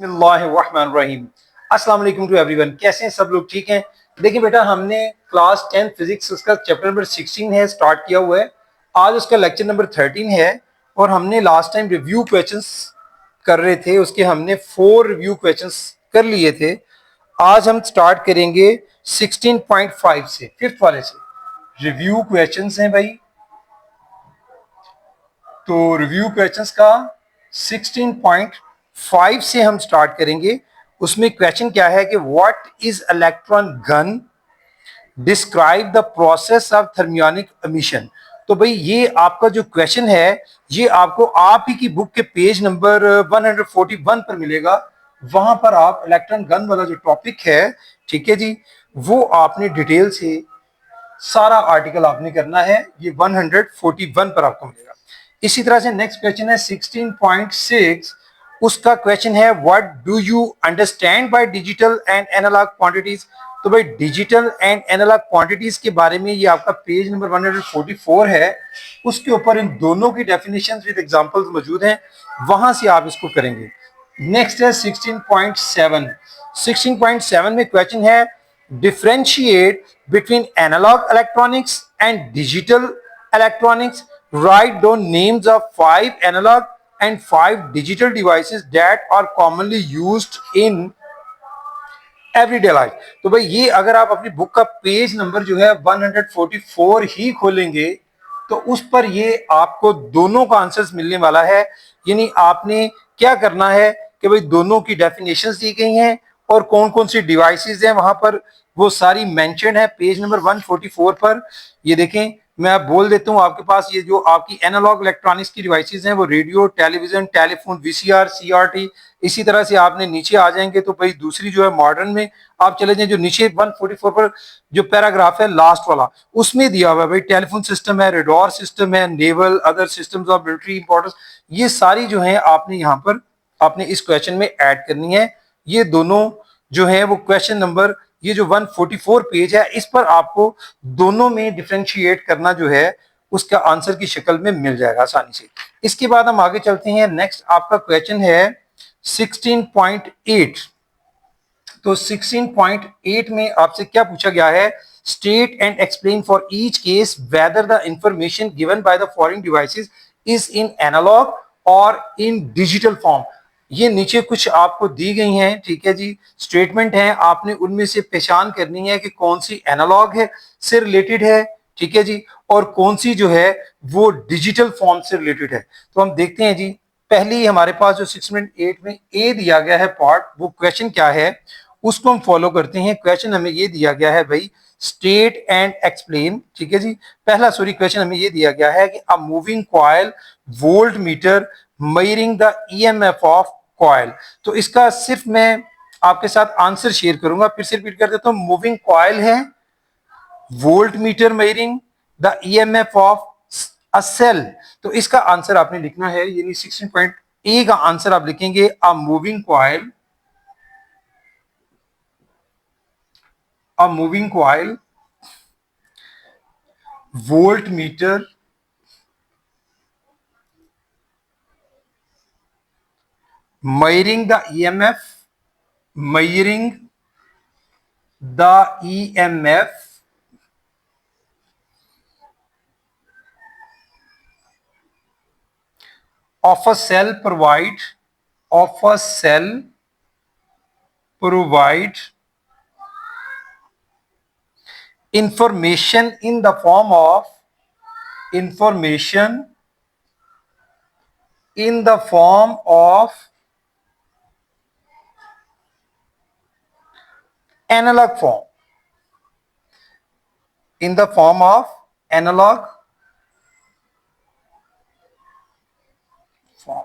बिस्मिल्लाहिर्रहमानिर्रहीम। अस्सलाम वालेकुम टू एवरीवन। कैसे हैं सब लोग? ठीक हैं? देखिए बेटा, हमने क्लास 10 फिजिक्स उसका चैप्टर नंबर 16 है स्टार्ट किया हुआ है। आज उसका लेक्चर नंबर 13 है और हमने लास्ट टाइम रिव्यू क्वेश्चंस कर रहे थे, उसके हमने 4 रिव्यू क्वेश्चंस कर लिए थे। आज हम स्टार्ट करेंगे 16.5 से, फिफ्थ वाले से। रिव्यू क्वेश्चंस हैं भाई, तो रिव्यू क्वेश्चंस का 16.5 से हम स्टार्ट करेंगे। उसमें क्वेश्चन क्या है कि what is electron gun, describe the process of thermionic emission. तो भाई ये आपका जो क्वेश्चन है ये आपको आप ही की बुक के पेज नंबर 141 पर मिलेगा। वहां पर आप इलेक्ट्रॉन गन वाला जो टॉपिक है, ठीक है जी, वो आपने डिटेल से सारा आर्टिकल आपने करना है। ये 141 पर आपको मिलेगा। इसी तरह से नेक्स्ट क्वेश्चन है 16.6। उसका क्वेश्चन है what do you understand by digital and analogue quantities. तो भाई डिजिटल एंड एनालॉग क्वांटिटीज के बारे में ये आपका पेज नंबर 144 है। उसके ऊपर इन दोनों की डेफिनेशंस विद एग्जांपल्स मौजूद हैं, वहां से आप इसको करेंगे। नेक्स्ट है 16.7। 16.7 में क्वेश्चन है differentiate between analogue electronics and digital electronics. Write down names of 5 analog and 5 digital devices that are commonly used in everyday life। तो भाई ये अगर आप अपनी बुक का पेज नंबर जो है 144 ही खोलेंगे तो उस पर ये आपको दोनों का आंसर्स मिलने वाला है। यानी आपने क्या करना है कि भाई दोनों की डेफिनेशंस दी गई हैं और कौन कौन सी डिवाइसेस हैं वहां पर वो सारी मेंशन है पेज नंबर 144 पर। ये देखें, मैं आप बोल देता हूं, आपके पास ये जो आपकी एनालॉग इलेक्ट्रॉनिक्स की डिवाइसेस हैं वो radio, television, telephone, VCR, CRT. इसी तरह से आपने नीचे आ जाएंगे तो भाई दूसरी जो है मॉडर्न में आप चले जाएं, जो नीचे 144 पर जो पैराग्राफ है लास्ट वाला उसमें दिया हुआ है भाई टेलीफोन सिस्टम है, रेडॉर सिस्टम है, naval other systems of military importance. ये सारी जो है आपने यहाँ पर आपने इस क्वेश्चन में ऐड करनी है। ये दोनों जो है वो क्वेश्चन नंबर ये जो 144 पेज है इस पर आपको दोनों में डिफरेंशिएट करना जो है उसका आंसर की शक्ल में मिल जाएगा आसानी से। इसके बाद हम आगे चलते हैं। नेक्स्ट आपका क्वेश्चन है 16.8। तो 16.8 में आपसे क्या पूछा गया है, state and explain for each case whether the information given by the following devices is in analogue और इन डिजिटल फॉर्म। ये नीचे कुछ आपको दी गई हैं, ठीक है जी, स्टेटमेंट है, आपने उनमें से पहचान करनी है कि कौन सी एनालॉग है से रिलेटेड है, ठीक है जी, और कौन सी जो है वो डिजिटल फॉर्म से रिलेटेड है। तो हम देखते हैं जी, पहली हमारे पास जो 6.8 में ए दिया गया है पार्ट, वो क्वेश्चन क्या है उसको हम फॉलो करते हैं। क्वेश्चन हमें ये दिया गया है भाई स्टेट एंड एक्सप्लेन, ठीक है जी। पहला सॉरी क्वेश्चन हमें ये दिया गया है कि a moving coil volt meter measuring the EMF of coil. तो इसका सिर्फ मैं आपके साथ आंसर शेयर करूंगा, फिर से रिपीट कर देता हूं। मूविंग कॉइल है, voltmeter measuring the EMF of a cell. तो इसका आंसर आपने लिखना है, यानी 16.ए का आंसर आप लिखेंगे a moving coil, a moving coil voltmeter measuring the EMF, measuring the EMF of a cell provide information in the form of information in the form of analog form, in the form of analog form।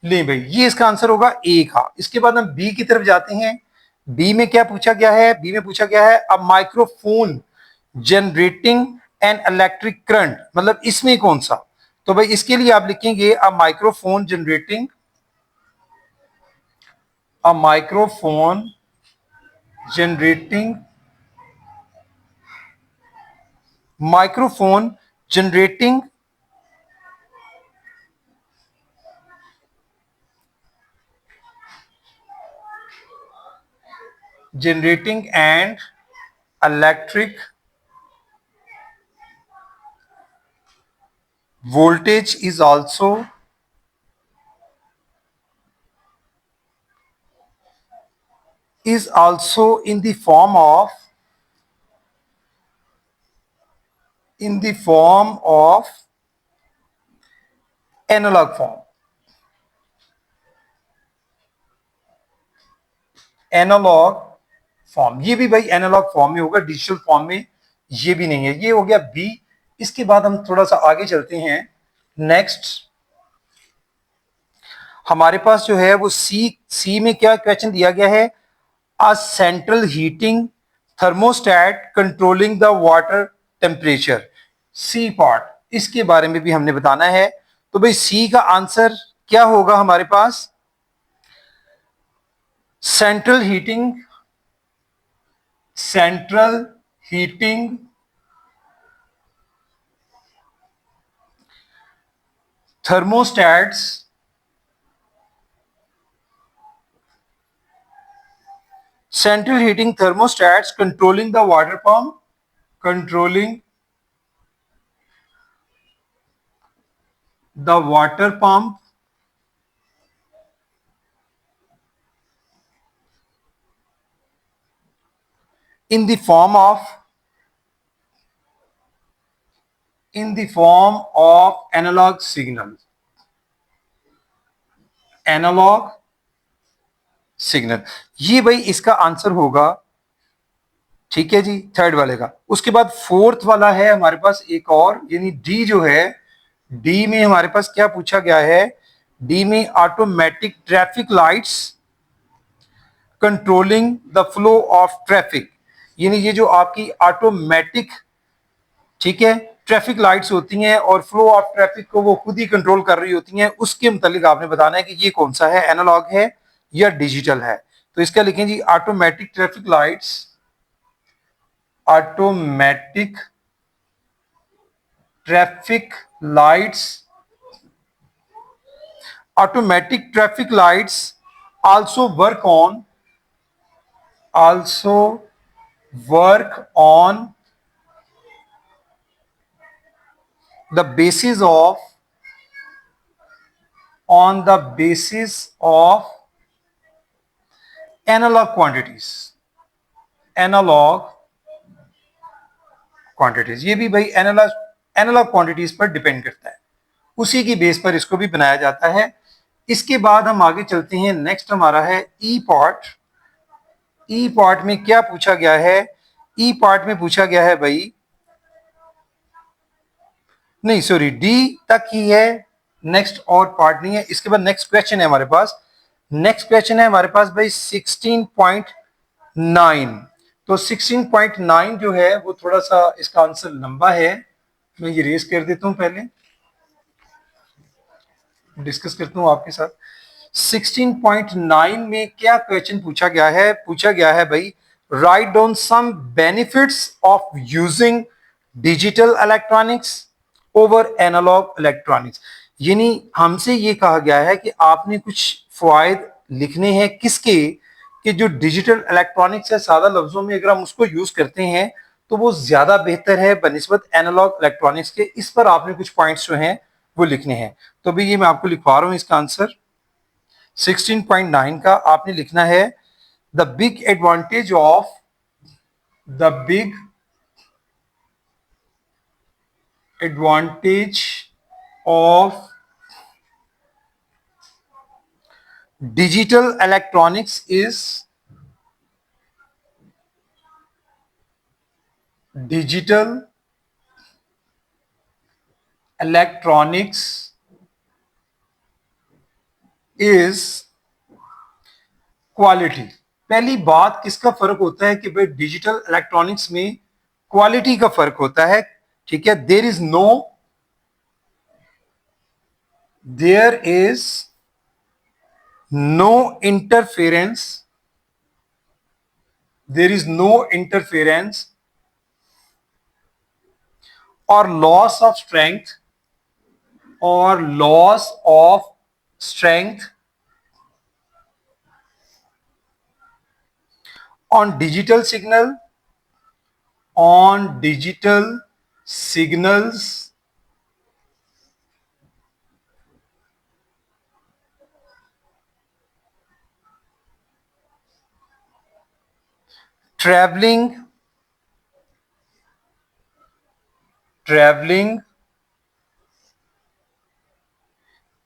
ले भाई ये इसका answer होगा ए का। इसके बाद हम B की तरफ जाते हैं। बी में क्या पूछा गया है, बी में पूछा गया है अब microphone generating an electric current, मतलब इसमें कौन सा। तो भाई इसके लिए आप लिखेंगे a microphone generating, a microphone generating, microphone generating generating and electric voltage is also in the form of analogue form. Analogue form, ये भी भाई एनालॉग फॉर्म में होगा, डिजिटल फॉर्म में ये भी नहीं है। ये हो गया बी। इसके बाद हम थोड़ा सा आगे चलते हैं। नेक्स्ट हमारे पास जो है वो सी में क्या क्वेश्चन दिया गया है, a central heating thermostat controlling the water temperature. C part, इसके बारे में भी हमने बताना है। तो भाई सी का आंसर क्या होगा हमारे पास, central heating thermostats controlling the water pump, controlling the water pump in the form of analog signal, analogue signal. ये भाई इसका आंसर होगा, ठीक है जी, थर्ड वाले का। उसके बाद फोर्थ वाला है हमारे पास एक और, यानी डी जो है, डी में हमारे पास क्या पूछा गया है, डी में automatic traffic lights controlling the flow of traffic. यानी ये जो आपकी ऑटोमेटिक, ठीक है, ट्रैफिक लाइट्स होती हैं और फ्लो ऑफ ट्रैफिक को वो खुद ही कंट्रोल कर रही होती हैं, उसके मुतालिक आपने बताना है कि ये कौन सा है, एनालॉग है या डिजिटल है। तो इसका लिखें जी, automatic traffic lights, automatic traffic lights, automatic traffic lights also work on the basis of analog quantities। ये भी भाई एनालॉग क्वांटिटीज पर डिपेंड करता है, उसी की बेस पर इसको भी बनाया जाता है। इसके बाद हम आगे चलते हैं। नेक्स्ट हमारा है ई पार्ट। ई पार्ट में क्या पूछा गया है, ई पार्ट में पूछा गया है भाई, नहीं सॉरी, डी तक ही है, नेक्स्ट और पार्ट नहीं है। इसके बाद नेक्स्ट क्वेश्चन है हमारे पास। नेक्स्ट क्वेश्चन है हमारे पास भाई 16.9। तो 16.9 जो है वो थोड़ा सा इसका आंसर लंबा है, मैं ये रेस कर देता हूं, पहले डिस्कस करता हूं आपके साथ। 16.9 में क्या क्वेश्चन पूछा गया है, पूछा गया है भाई, write down some benefits of using digital electronics over analogue electronics. यानी हमसे ये कहा गया है कि आपने कुछ फायदे लिखने हैं किसके, कि जो डिजिटल इलेक्ट्रॉनिक्स है, सादा लफ्जों में अगर हम उसको यूज करते हैं तो वो ज्यादा बेहतर है बनिस्बत एनालॉग इलेक्ट्रॉनिक्स के। इस पर आपने कुछ पॉइंट्स जो हैं वो लिखने हैं। तो भाई ये मैं आपको लिखवा रहा हूं, इसका आंसर 16.9 का आपने लिखना है, the big advantage of digital electronics is digital electronics is quality. पहली बात, किसका फर्क होता है कि भाई डिजिटल इलेक्ट्रॉनिक्स में क्वालिटी का फर्क होता है, ठीक है। There is no interference, there is no interference और loss of strength on digital signal, on digital signals, traveling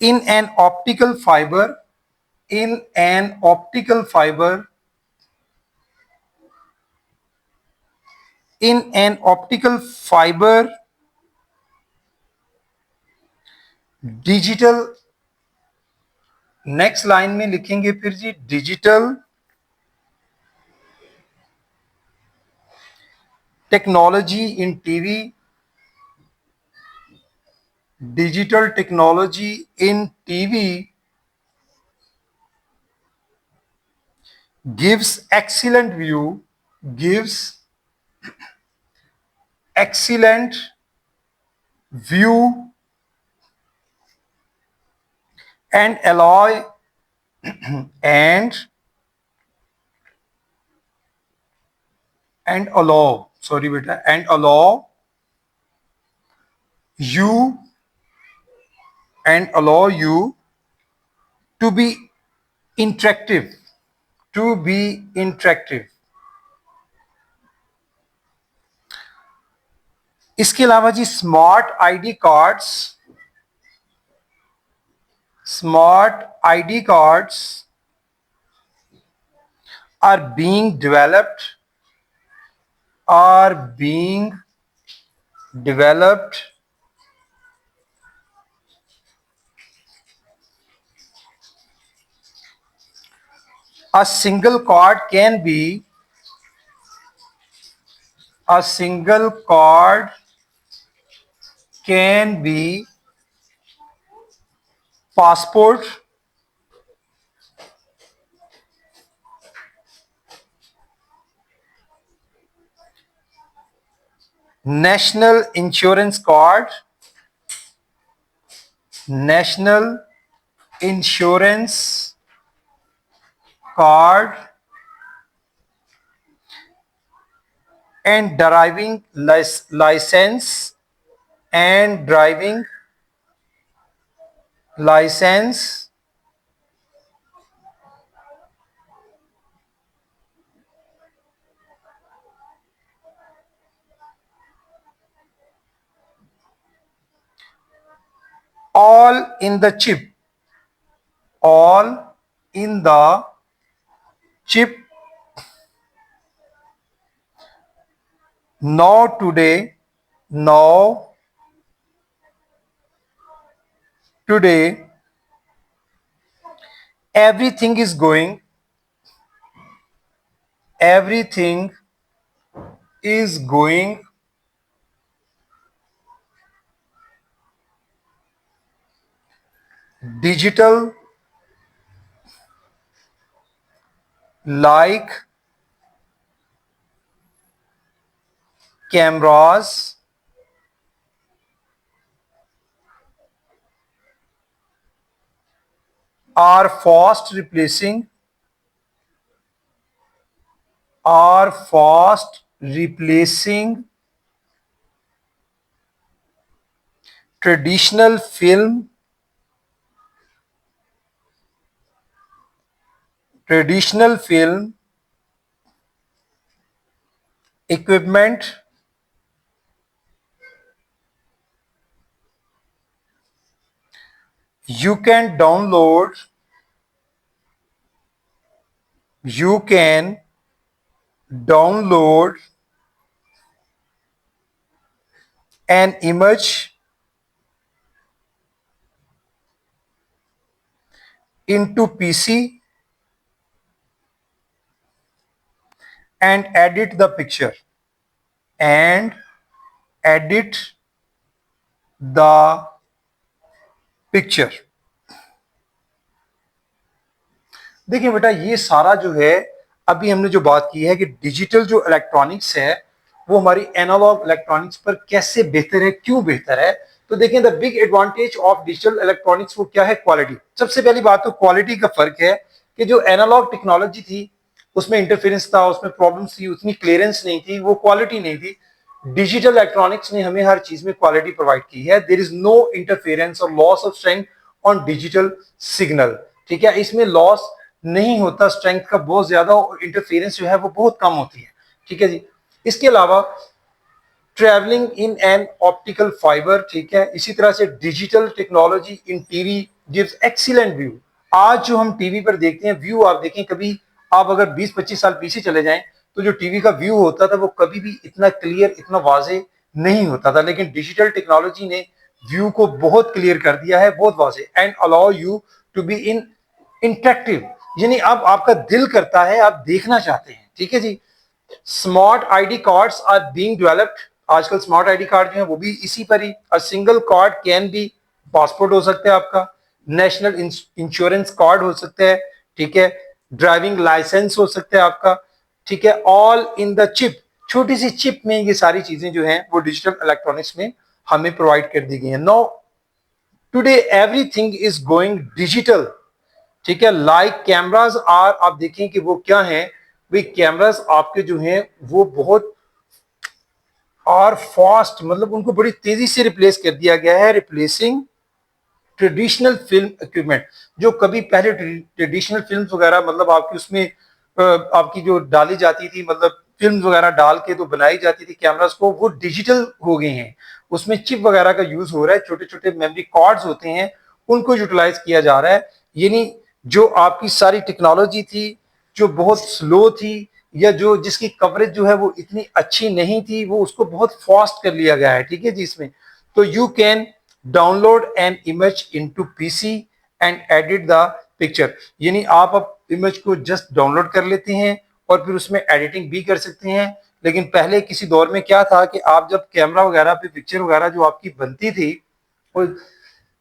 in an optical fiber, in an optical fiber, in an optical fiber, digital, next line में लिखेंगे फिर जी digital technology in TV, digital technology in TV gives excellent view, gives excellent view and alloy and allow, sorry beta, and allow you to be interactive, to be interactive. इसके अलावा जी smart ID cards, smart ID cards are being developed, are being developed a single card can be, a single card can be passport, national insurance card, national insurance card, and driving license, and driving license, all in the chip, all in the chip. Now today, now today everything is going, everything is going digital, like cameras, are fast replacing, are fast replacing traditional film, traditional film equipment. You can download, you can download an image into PC and edit the picture, and edit the picture. देखिए बेटा ये सारा जो है अभी हमने जो बात की है कि डिजिटल जो इलेक्ट्रॉनिक्स है वो हमारी एनालॉग इलेक्ट्रॉनिक्स पर कैसे बेहतर है, क्यों बेहतर है। तो देखें the big advantage of digital electronics वो क्या है, क्वालिटी। सबसे पहली बात तो क्वालिटी का फर्क है कि जो एनालॉग टेक्नोलॉजी थी उसमें इंटरफेरेंस था, उसमें प्रॉब्लम्स थी, उतनी क्लियरेंस नहीं थी, वो क्वालिटी नहीं थी। डिजिटल इलेक्ट्रॉनिक्स ने हमें हर चीज में क्वालिटी प्रोवाइड की है। देयर इज नो इंटरफेरेंस और loss of strength on digital signal. ठीक है, इसमें लॉस नहीं होता स्ट्रेंथ का बहुत ज्यादा, और इंटरफेरेंस जो है वो बहुत कम होती है। ठीक है जी। इसके अलावा travelling in an optical fibre, ठीक है, इसी तरह से digital technology in TV gives excellent view. आज जो हम टीवी पर देखते हैं व्यू, आप देखें कभी आप अगर 20-25 साल पीछे चले जाएं तो जो टीवी का व्यू होता था वो कभी भी इतना क्लियर, इतना वाजे नहीं होता था, लेकिन डिजिटल टेक्नोलॉजी ने व्यू को बहुत क्लियर कर दिया है, बहुत वाजे, and allow you to be in interactive, यानी अब आपका दिल करता है, आप देखना चाहते हैं। ठीक है जी। Smart ID cards are being developed. आजकल स्मार्ट आईडी कार्ड जो है वो भी इसी पर ही। A single card can be passport हो सकता है आपका, नेशनल इंश्योरेंस कार्ड हो सकता है, ठीक है, ड्राइविंग लाइसेंस हो सकता है आपका, ठीक है, ऑल इन द चिप। छोटी सी चिप में ये सारी चीजें जो हैं वो डिजिटल इलेक्ट्रॉनिक्स में हमें प्रोवाइड कर दी गई हैं। No today everything is going digital. ठीक है, लाइक कैमराज आर, आप देखें कि वो क्या है भाई, कैमराज आपके जो हैं वो बहुत और फास्ट, मतलब उनको बड़ी तेजी से रिप्लेस कर दिया गया है, रिप्लेसिंग ट्रेडिशनल फिल्म इक्विपमेंट। जो कभी पहले ट्रेडिशनल फिल्म वगैरह, मतलब आपकी उसमें आपकी जो डाली जाती थी, मतलब फिल्म वगैरह डाल के तो बनाई जाती थी कैमरास को, वो डिजिटल हो गए हैं। उसमें चिप वगैरह का यूज हो रहा है, छोटे छोटे मेमोरी कार्ड्स होते हैं, उनको यूटिलाइज किया जा रहा है। यानी जो आपकी सारी टेक्नोलॉजी थी जो बहुत स्लो थी, या जो जिसकी कवरेज जो है वो इतनी अच्छी नहीं थी, वो उसको बहुत फास्ट कर लिया गया है। ठीक है जी। इसमें तो you can download an image into PC and edit the picture, यानी आप अब इमेज को जस्ट डाउनलोड कर लेते हैं और फिर उसमें एडिटिंग भी कर सकते हैं। लेकिन पहले किसी दौर में क्या था कि आप जब कैमरा वगैरह पे पिक्चर वगैरह जो आपकी बनती थी, और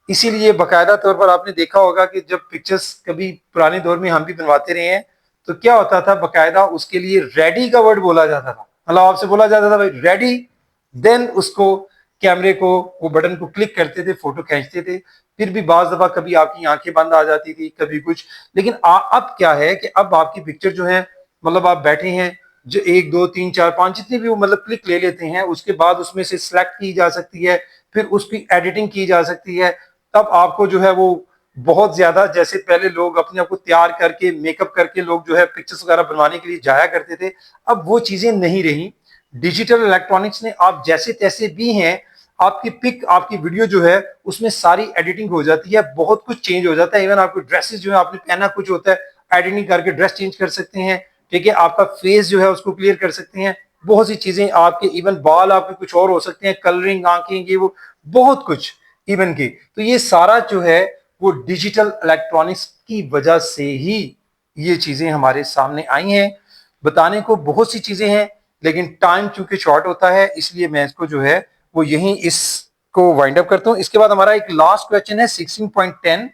इसीलिए बकायदा तौर पर आपने देखा होगा कि जब पिक्चर्स कभी पुराने दौर में हम भी बनवाते रहे हैं तो क्या होता था, बकायदा उसके लिए रेडी का वर्ड बोला जाता था। मतलब आपसे बोला जाता था भाई रेडी, देन उसको कैमरे को वो बटन को क्लिक करते थे, फोटो खींचते थे। फिर भी बाज दफा कभी आपकी आंखें बंद आ जाती थी, कभी कुछ। लेकिन अब क्या है कि अब आपकी पिक्चर जो है, मतलब आप बैठे हैं, जो 1 2 3 4 5 जितने भी वो मतलब क्लिक ले लेते हैं, उसके बाद उसमें से सिलेक्ट की जा सकती है, फिर उसकी एडिटिंग की जा सकती है। तब आपको जो है वो बहुत ज्यादा, जैसे पहले लोग अपने आप को तैयार करके मेकअप करके लोग जो है पिक्चर्स वगैरह बनवाने के लिए जाया करते थे, अब वो चीजें नहीं रही। डिजिटल इलेक्ट्रॉनिक्स ने आप जैसे तैसे भी हैं, आपकी पिक, आपकी वीडियो जो है उसमें सारी एडिटिंग हो जाती है, बहुत कुछ चेंज हो जाता है। इवन आपको ड्रेसेस जो है आपने पहना कुछ होता है, एडिटिंग करके ड्रेस चेंज कर सकते हैं। ठीक है, आपका फेस जो है उसको क्लियर कर सकते हैं, बहुत सी चीजें आपके, इवन बाल आपके कुछ और हो सकते हैं, कलरिंग, आंखें, ये वो बहुत कुछ इवन की। तो ये सारा जो है वो डिजिटल इलेक्ट्रॉनिक्स की वजह से ही ये चीजें हमारे सामने आई हैं। बताने को बहुत सी चीजें हैं, लेकिन टाइम चूंकि शॉर्ट होता है, इसलिए मैं इसको जो है वो यहीं इसको वाइंड अप करता हूं। इसके बाद हमारा एक लास्ट क्वेश्चन है 16.10,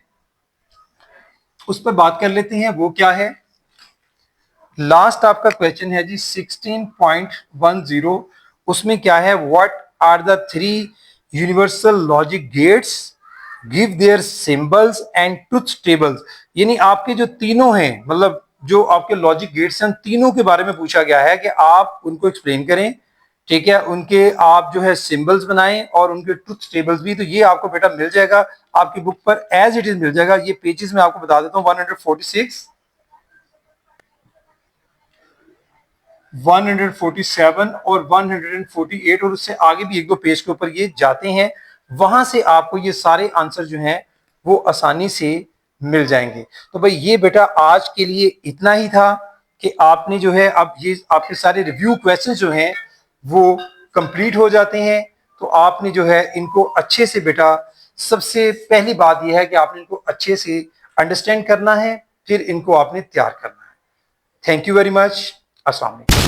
उस पर बात कर लेते हैं। वो क्या है, लास्ट आपका क्वेश्चन है जी 16.10। उसमें क्या है, what are the 3 universal logic gates, give their symbols and truth tables. यानी आपके जो तीनों हैं, मतलब जो आपके लॉजिक गेट्स हैं, तीनों के बारे में पूछा गया है कि आप उनको एक्सप्लेन करें। ठीक है, उनके आप जो है सिंबल्स बनाएं और उनके ट्रुथ टेबल्स भी। तो ये आपको बेटा मिल जाएगा आपकी बुक पर, एज इट इज मिल जाएगा। ये पेजेस में आपको बता देता हूँ, 146, 147 और 148, और उससे आगे भी 1-2 पेज के ऊपर ये जाते हैं। वहां से आपको ये सारे आंसर जो हैं वो आसानी से मिल जाएंगे। तो भाई ये बेटा आज के लिए इतना ही था कि आपने जो है, अब ये आपके सारे रिव्यू क्वेश्चंस जो हैं वो कंप्लीट हो जाते हैं। तो आपने जो है इनको अच्छे से बेटा, सबसे पहली बात यह है कि आपने इनको अच्छे से अंडरस्टैंड करना है, फिर इनको आपने तैयार करना है। Thank you very much. अस्सलाम वालेकुम।